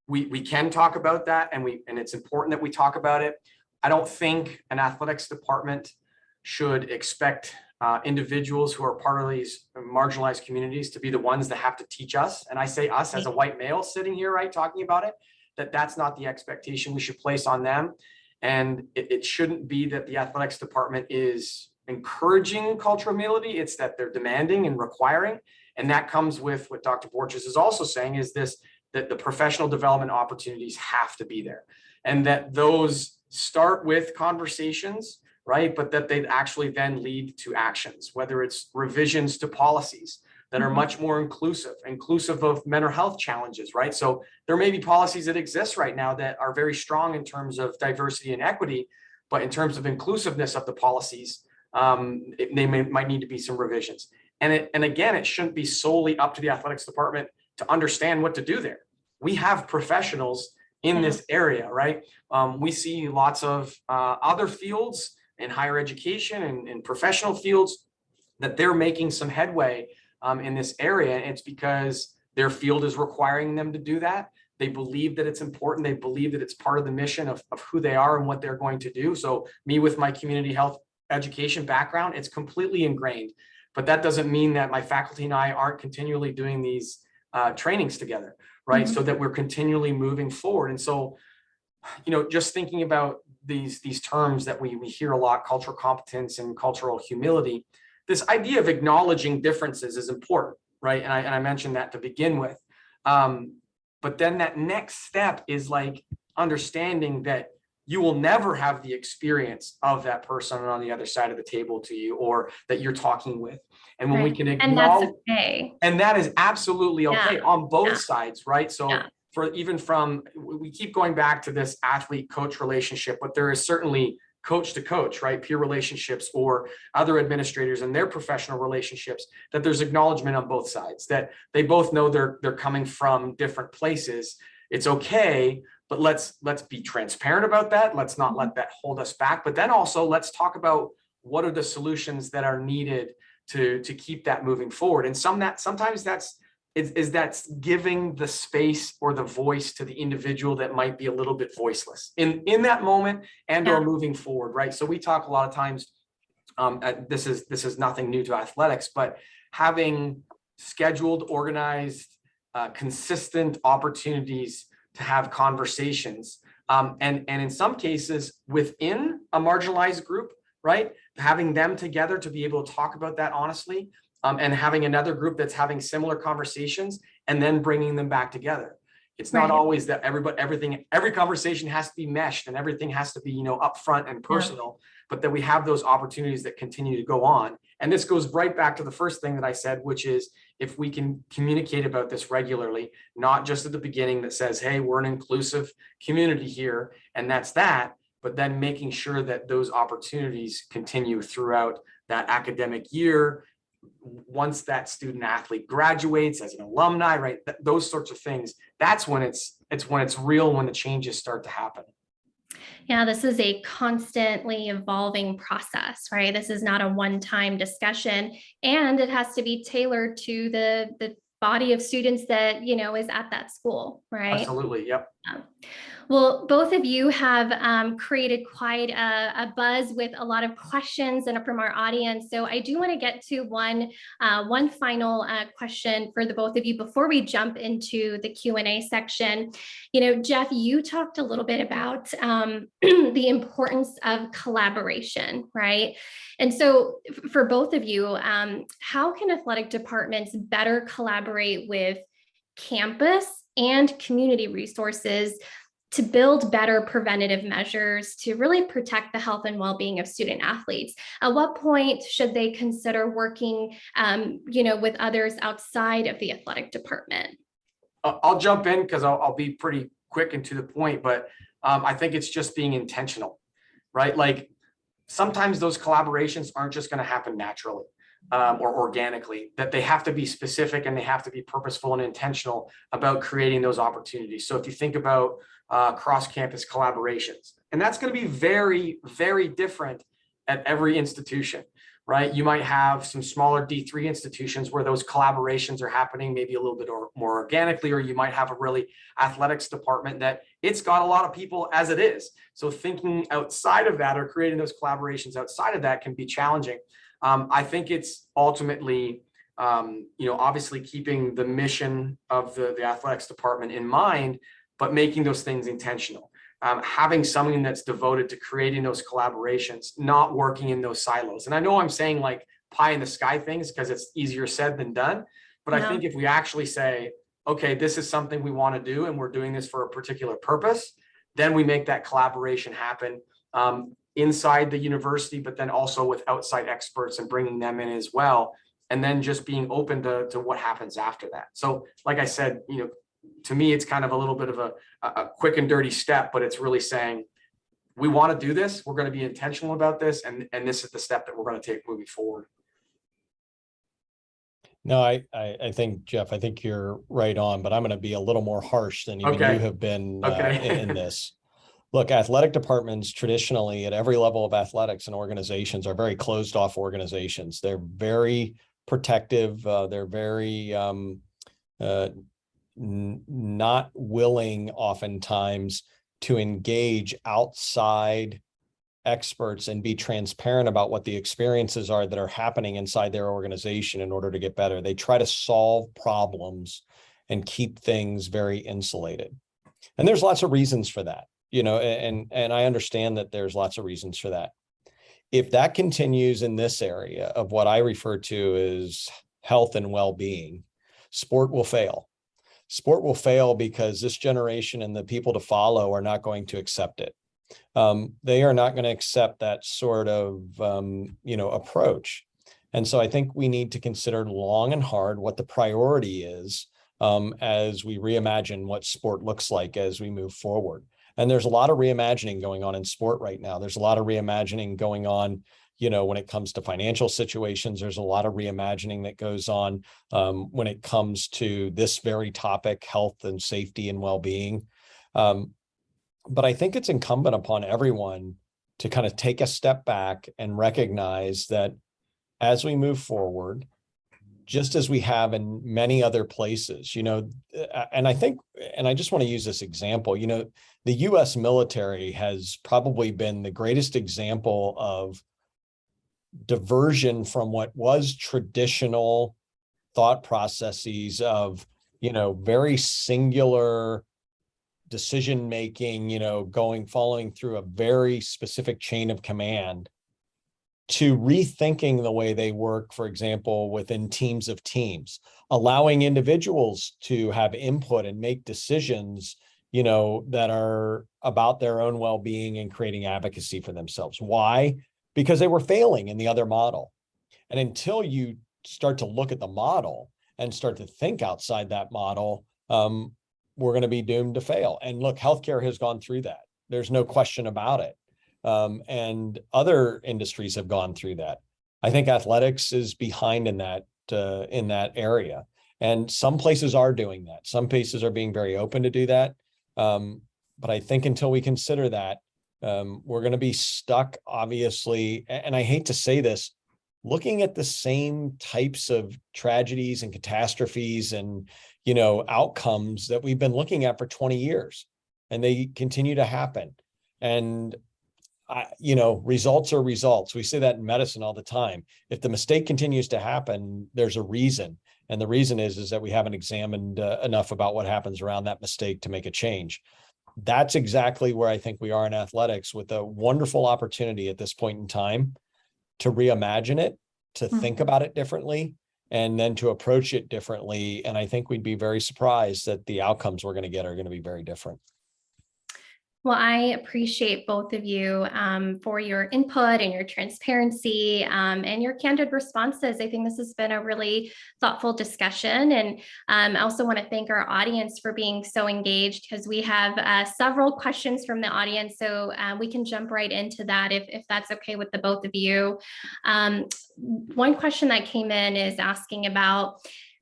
Speaker 2: we can talk about that, and it's important that we talk about it. I don't think an athletics department should expect individuals who are part of these marginalized communities to be the ones that have to teach us. And I say us as a white male sitting here, right, talking about it, that's not the expectation we should place on them. And it shouldn't be that the athletics department is encouraging cultural humility. It's that they're demanding and requiring. And that comes with what Dr. Borchers is also saying, is that the professional development opportunities have to be there. And that those start with conversations, right? But that they actually then lead to actions, whether it's revisions to policies that are much more inclusive of mental health challenges, right? So there may be policies that exist right now that are very strong in terms of diversity and equity, but in terms of inclusiveness of the policies, might need to be some revisions. And again, it shouldn't be solely up to the athletics department to understand what to do there. We have professionals in this area, right? We see lots of other fields in higher education and in professional fields that they're making some headway in this area. And it's because their field is requiring them to do that. They believe that it's important. They believe that it's part of the mission of who they are and what they're going to do. So me, with my community health education background, it's completely ingrained. But that doesn't mean that my faculty and I aren't continually doing these trainings together, right? So that we're continually moving forward. And so, just thinking about these terms that we hear a lot, cultural competence and cultural humility, this idea of acknowledging differences is important, right? And I mentioned that to begin with. But then that next step is like understanding that you will never have the experience of that person on the other side of the table to you, or that you're talking with. And when we can acknowledge,
Speaker 1: and that's okay.
Speaker 2: And that is absolutely okay on both sides, right? So we keep going back to this athlete coach relationship, but there is certainly coach to coach, right? Peer relationships or other administrators and their professional relationships, that there's acknowledgement on both sides, that they both know they're coming from different places. It's okay, but let's be transparent about that. Let's not let that hold us back. But then also let's talk about what are the solutions that are needed to keep that moving forward. And sometimes that's giving the space or the voice to the individual that might be a little bit voiceless in that moment and or moving forward, right? So we talk a lot of times, this is nothing new to athletics, but having scheduled, organized, consistent opportunities to have conversations, and in some cases within a marginalized group, right? Having them together to be able to talk about that honestly, and having another group that's having similar conversations and then bringing them back together. It's not always that every conversation has to be meshed and everything has to be, upfront and personal, but that we have those opportunities that continue to go on. And this goes right back to the first thing that I said, which is if we can communicate about this regularly, not just at the beginning that says, hey, we're an inclusive community here, and that's that, but then making sure that those opportunities continue throughout that academic year, once that student athlete graduates as an alumni, right? Those sorts of things. That's when it's real, when the changes start to happen.
Speaker 1: Yeah, this is a constantly evolving process, right? This is not a one-time discussion, and it has to be tailored to the body of students that, is at that school, right?
Speaker 2: Absolutely. Yep.
Speaker 1: Well, both of you have created quite a buzz with a lot of questions and from our audience. So I do want to get to one final question for the both of you before we jump into the Q&A section. Jeff, you talked a little bit about the importance of collaboration, right? And so for both of you, how can athletic departments better collaborate with campus and community resources to build better preventative measures to really protect the health and well-being of student athletes? At what point should they consider working, with others outside of the athletic department?
Speaker 2: I'll jump in because I'll be pretty quick and to the point, but I think it's just being intentional, right? Like sometimes those collaborations aren't just going to happen naturally. Or organically, that they have to be specific and they have to be purposeful and intentional about creating those opportunities. So if you think about cross-campus collaborations, and that's going to be very, very different at every institution, right? You might have some smaller D3 institutions where those collaborations are happening maybe a little bit more organically, or you might have a really athletics department that it's got a lot of people as it is. So thinking outside of that or creating those collaborations outside of that can be challenging. I think it's ultimately, obviously keeping the mission of the athletics department in mind, but making those things intentional. Having something that's devoted to creating those collaborations, not working in those silos. And I know I'm saying like pie in the sky things because it's easier said than done. But I think if we actually say, okay, this is something we want to do and we're doing this for a particular purpose, then we make that collaboration happen. Inside the university, but then also with outside experts and bringing them in as well. And then just being open to what happens after that. So like I said, to me, it's kind of a little bit of a quick and dirty step, but it's really saying, we want to do this. We're going to be intentional about this. And this is the step that we're going to take moving forward.
Speaker 3: No, I think, Jeff, I think you're right on, but I'm going to be a little more harsh than even you have been in this. Look, athletic departments traditionally at every level of athletics and organizations are very closed off organizations. They're very protective. They're very not willing oftentimes to engage outside experts and be transparent about what the experiences are that are happening inside their organization in order to get better. They try to solve problems and keep things very insulated. And there's lots of reasons for that, and I understand that there's lots of reasons for that. If that continues in this area of what I refer to as health and well-being, sport will fail. Sport will fail because this generation and the people to follow are not going to accept it. They are not going to accept that sort of, approach. And so I think we need to consider long and hard what the priority is as we reimagine what sport looks like as we move forward. And there's a lot of reimagining going on in sport right now. There's a lot of reimagining going on, when it comes to financial situations. There's a lot of reimagining that goes on when it comes to this very topic, health and safety and well-being. But I think it's incumbent upon everyone to kind of take a step back and recognize that as we move forward, just as we have in many other places, and I think, and I just want to use this example, the US military has probably been the greatest example of diversion from what was traditional thought processes of, very singular decision making, following through a very specific chain of command, to rethinking the way they work, for example, within teams of teams, allowing individuals to have input and make decisions, that are about their own well-being and creating advocacy for themselves. Why? Because they were failing in the other model. And until you start to look at the model and start to think outside that model, we're going to be doomed to fail. And look, healthcare has gone through that. There's no question about it. And other industries have gone through that. I think athletics is behind in that area. And some places are doing that. Some places are being very open to do that. But I think until we consider that, we're going to be stuck, obviously, and I hate to say this, looking at the same types of tragedies and catastrophes and, outcomes that we've been looking at for 20 years, and they continue to happen. And results are results. We say that in medicine all the time. If the mistake continues to happen, there's a reason. And the reason is that we haven't examined enough about what happens around that mistake to make a change. That's exactly where I think we are in athletics, with a wonderful opportunity at this point in time to reimagine it, to think about it differently, and then to approach it differently. And I think we'd be very surprised that the outcomes we're going to get are going to be very different.
Speaker 1: Well, I appreciate both of you for your input and your transparency and your candid responses. I think this has been a really thoughtful discussion. And I also want to thank our audience for being so engaged, because we have several questions from the audience. So we can jump right into that if that's okay with the both of you. One question that came in is asking about,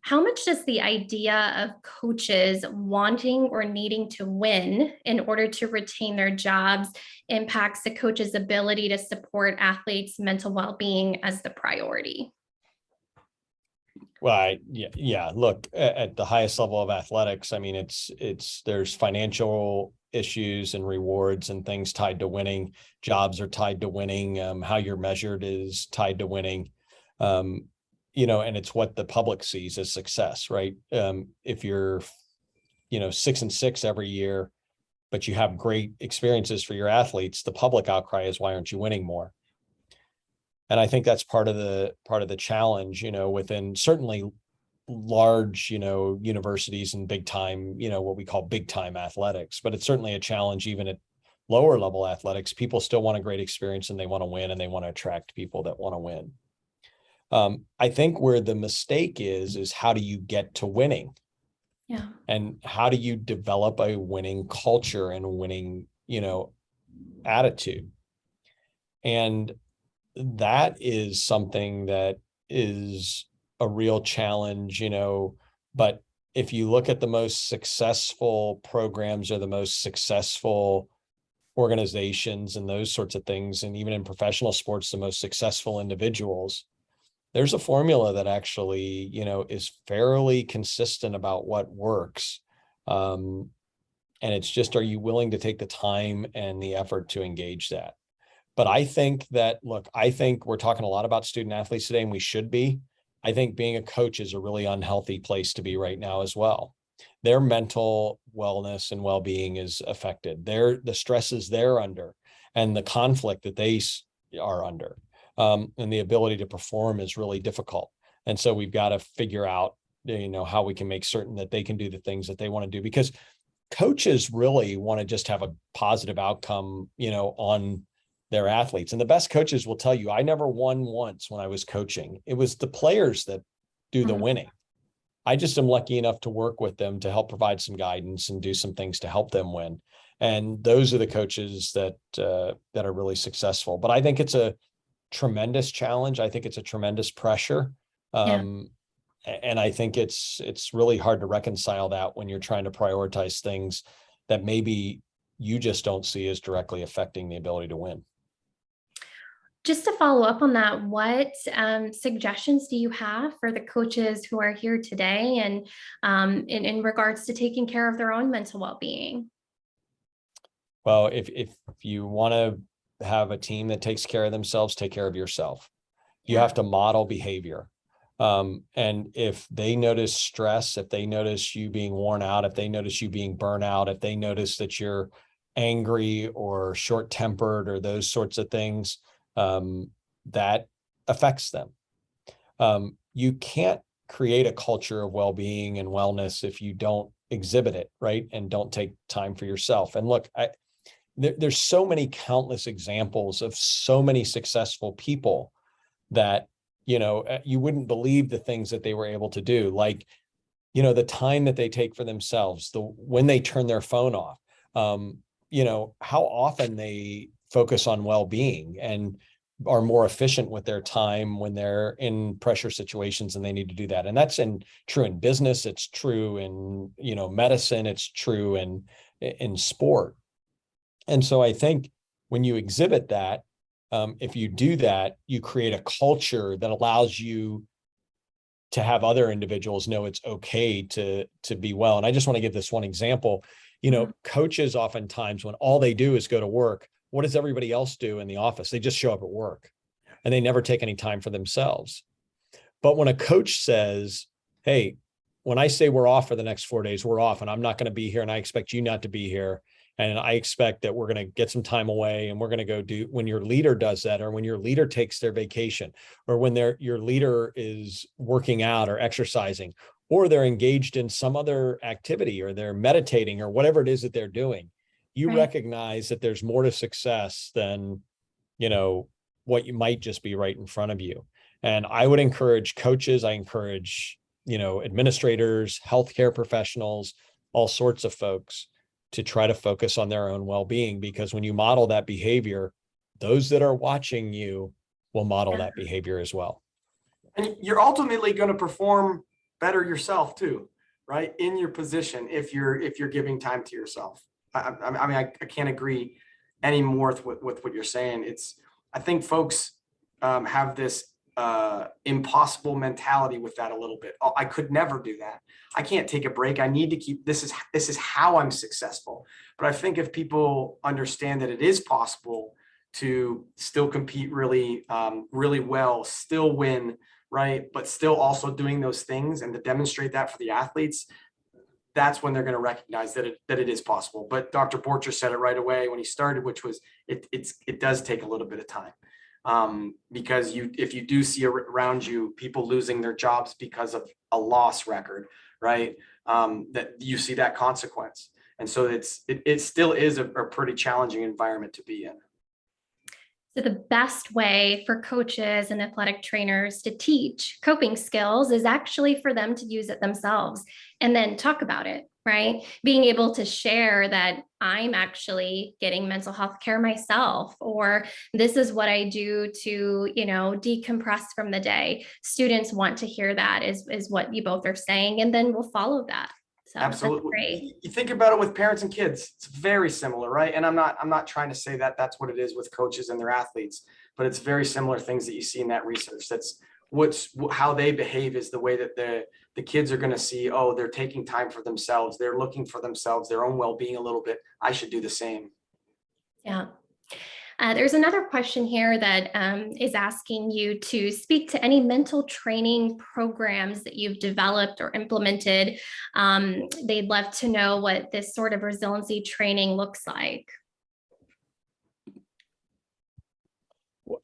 Speaker 1: how much does the idea of coaches wanting or needing to win in order to retain their jobs impacts the coach's ability to support athletes' mental well-being as the priority?
Speaker 3: Well, yeah. Look, at the highest level of athletics, I mean, there's financial issues and rewards and things tied to winning. Jobs are tied to winning. How you're measured is tied to winning. And it's what the public sees as success, right? If you're, 6-6 every year, but you have great experiences for your athletes, the public outcry is, why aren't you winning more? And I think that's part of the challenge, within certainly large, universities and big time, what we call big time athletics, but it's certainly a challenge even at lower level athletics. People still want a great experience and they want to win, and they want to attract people that want to win. I think where the mistake is how do you get to winning?
Speaker 1: Yeah.
Speaker 3: And how do you develop a winning culture and a winning, attitude? And that is something that is a real challenge, but if you look at the most successful programs or the most successful organizations and those sorts of things, and even in professional sports, the most successful individuals, there's a formula that actually, is fairly consistent about what works. And it's just, are you willing to take the time and the effort to engage that? But I think we're talking a lot about student athletes today, and we should be. I think being a coach is a really unhealthy place to be right now as well. their mental wellness and well-being is affected. The stresses they're under and the conflict that they are under, and the ability to perform is really difficult. And so we've got to figure out, how we can make certain that they can do the things that they want to do, because coaches really want to just have a positive outcome, on their athletes. And the best coaches will tell you, I never won once when I was coaching. It was the players that do the winning. I just am lucky enough to work with them to help provide some guidance and do some things to help them win. And those are the coaches that are really successful. But I think it's a tremendous challenge. I think it's a tremendous pressure. And I think it's really hard to reconcile that when you're trying to prioritize things that maybe you just don't see as directly affecting the ability to win.
Speaker 1: Just to follow up on that, what suggestions do you have for the coaches who are here today and in regards to taking care of their own mental well-being?
Speaker 3: Well, if you want to have a team that takes care of themselves, take care of yourself. You have to model behavior. And if they notice stress, if they notice you being worn out, if they notice you being burnt out, if they notice that you're angry or short-tempered or those sorts of things, that affects them. You can't create a culture of well-being and wellness if you don't exhibit it, right? And don't take time for yourself. And look, there's so many countless examples of so many successful people that, you wouldn't believe the things that they were able to do. Like, the time that they take for themselves, when they turn their phone off, how often they focus on well-being and are more efficient with their time when they're in pressure situations and they need to do that. And that's true in business. It's true in, medicine. It's true in sport. And so I think when you exhibit that, if you do that, you create a culture that allows you to have other individuals know it's okay to be well. And I just want to give this one example. Coaches oftentimes, when all they do is go to work, what does everybody else do in the office? They just show up at work and they never take any time for themselves. But when a coach says, hey, when I say we're off for the next 4 days, we're off and I'm not going to be here and I expect you not to be here. And I expect that we're going to get some time away and we're going to go do, when your leader does that, or when your leader takes their vacation, or when your leader is working out or exercising, or they're engaged in some other activity, or they're meditating, or whatever it is that they're doing, you recognize that there's more to success than, what you might just be right in front of you. And I would encourage coaches, I encourage, administrators, healthcare professionals, all sorts of folks to try to focus on their own well-being, because when you model that behavior, those that are watching you will model that behavior as well.
Speaker 2: And you're ultimately going to perform better yourself too, right? In your position, if you're giving time to yourself. I can't agree any more with what you're saying. I think folks have this impossible mentality with that a little bit. Oh, I could never do that. I can't take a break. I need to keep, this is how I'm successful. But I think if people understand that it is possible to still compete really, really well, still win, right? But still also doing those things, and to demonstrate that for the athletes, that's when they're going to recognize that it is possible. But Dr. Borcher said it right away when he started, which was it does take a little bit of time. Because if you do see around you people losing their jobs because of a loss record, right? That you see that consequence. And so it still is a pretty challenging environment to be in.
Speaker 1: So the best way for coaches and athletic trainers to teach coping skills is actually for them to use it themselves and then talk about it, right? Being able to share that I'm actually getting mental health care myself, or this is what I do to, decompress from the day. Students want to hear that is what you both are saying, and then we'll follow that. So
Speaker 2: absolutely. You think about it with parents and kids, it's very similar, right? And I'm not trying to say that that's what it is with coaches and their athletes, but it's very similar things that you see in that research. That's how they behave is the way that the kids are going to see, oh, they're taking time for themselves. They're looking for themselves, their own well-being a little bit. I should do the same.
Speaker 1: Yeah. There's another question here that is asking you to speak to any mental training programs that you've developed or implemented. They'd love to know what this sort of resiliency training looks like.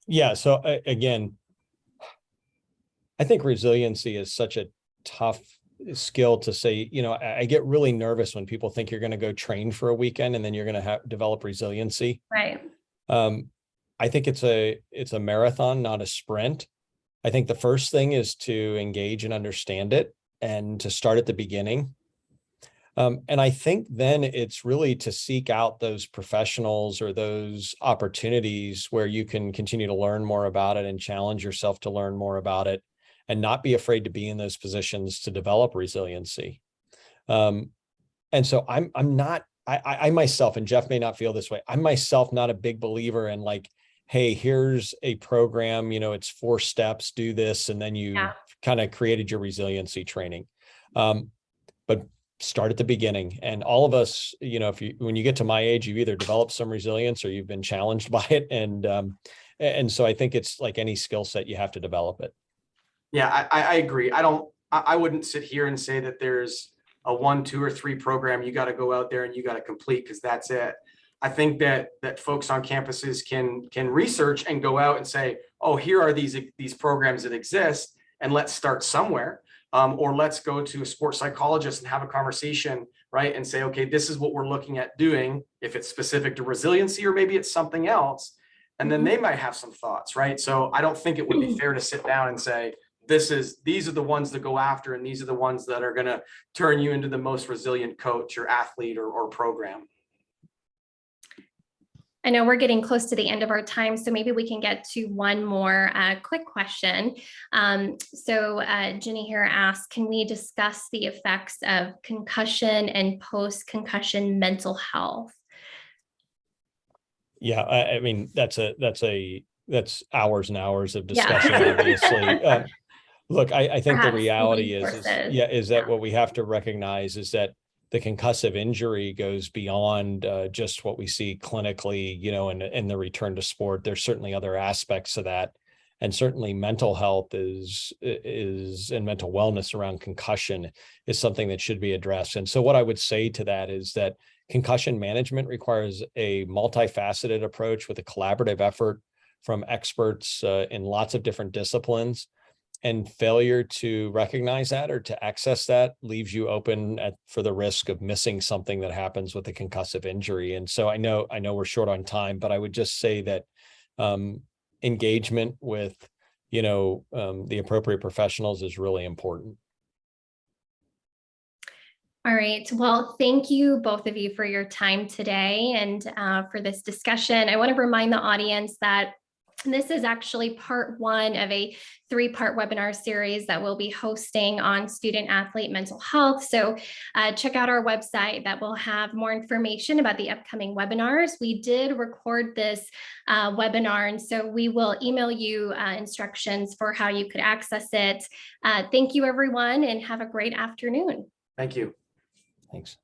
Speaker 3: Yeah. So again, I think resiliency is such a tough skill to say. You know, I get really nervous when people think you're going to go train for a weekend and then you're going to develop resiliency.
Speaker 1: Right.
Speaker 3: I think it's a marathon, not a sprint. I think the first thing is to engage and understand it and to start at the beginning. And I think then it's really to seek out those professionals or those opportunities where you can continue to learn more about it and challenge yourself to learn more about it and not be afraid to be in those positions to develop resiliency. And so I'm not, I myself, and Jeff may not feel this way, I'm myself not a big believer in like, hey, here's a program, you know, it's 4 steps, do this, and then you kind of created your resiliency training. But start at the beginning. And all of us, you know, when you get to my age, you've either developed some resilience or you've been challenged by it. And so I think it's like any skill set, you have to develop it.
Speaker 2: Yeah, I agree. I wouldn't sit here and say that there's a 1, 2, or 3 program you got to go out there and you got to complete because that's it. I think that folks on campuses can research and go out and say, oh, here are these programs that exist, and let's start somewhere. Or let's go to a sports psychologist and have a conversation, right? And say, okay, this is what we're looking at doing, if it's specific to resiliency, or maybe it's something else. And then they might have some thoughts, right? So I don't think it would be fair to sit down and say, these are the ones to go after, and these are the ones that are going to turn you into the most resilient coach or athlete or program.
Speaker 1: I know we're getting close to the end of our time, so maybe we can get to one more quick question. So Jenny here asks, can we discuss the effects of concussion and post-concussion mental health?
Speaker 3: Yeah, I mean, that's hours and hours of discussion, obviously. Look, I think the reality is that what we have to recognize is that the concussive injury goes beyond just what we see clinically, you know, in the return to sport. There's certainly other aspects of that. And certainly mental health is and mental wellness around concussion is something that should be addressed. And so what I would say to that is that concussion management requires a multifaceted approach with a collaborative effort from experts in lots of different disciplines. And failure to recognize that or to access that leaves you open for the risk of missing something that happens with a concussive injury. And so I know we're short on time, but I would just say that engagement with, you know, the appropriate professionals is really important.
Speaker 1: All right. Well, thank you, both of you, for your time today and for this discussion. I want to remind the audience that this is actually part 1 of a 3-part webinar series that we'll be hosting on student athlete mental health. So check out our website that will have more information about the upcoming webinars. We did record this webinar, and so we will email you instructions for how you could access it. Thank you, everyone, and have a great afternoon.
Speaker 2: Thank you.
Speaker 3: Thanks.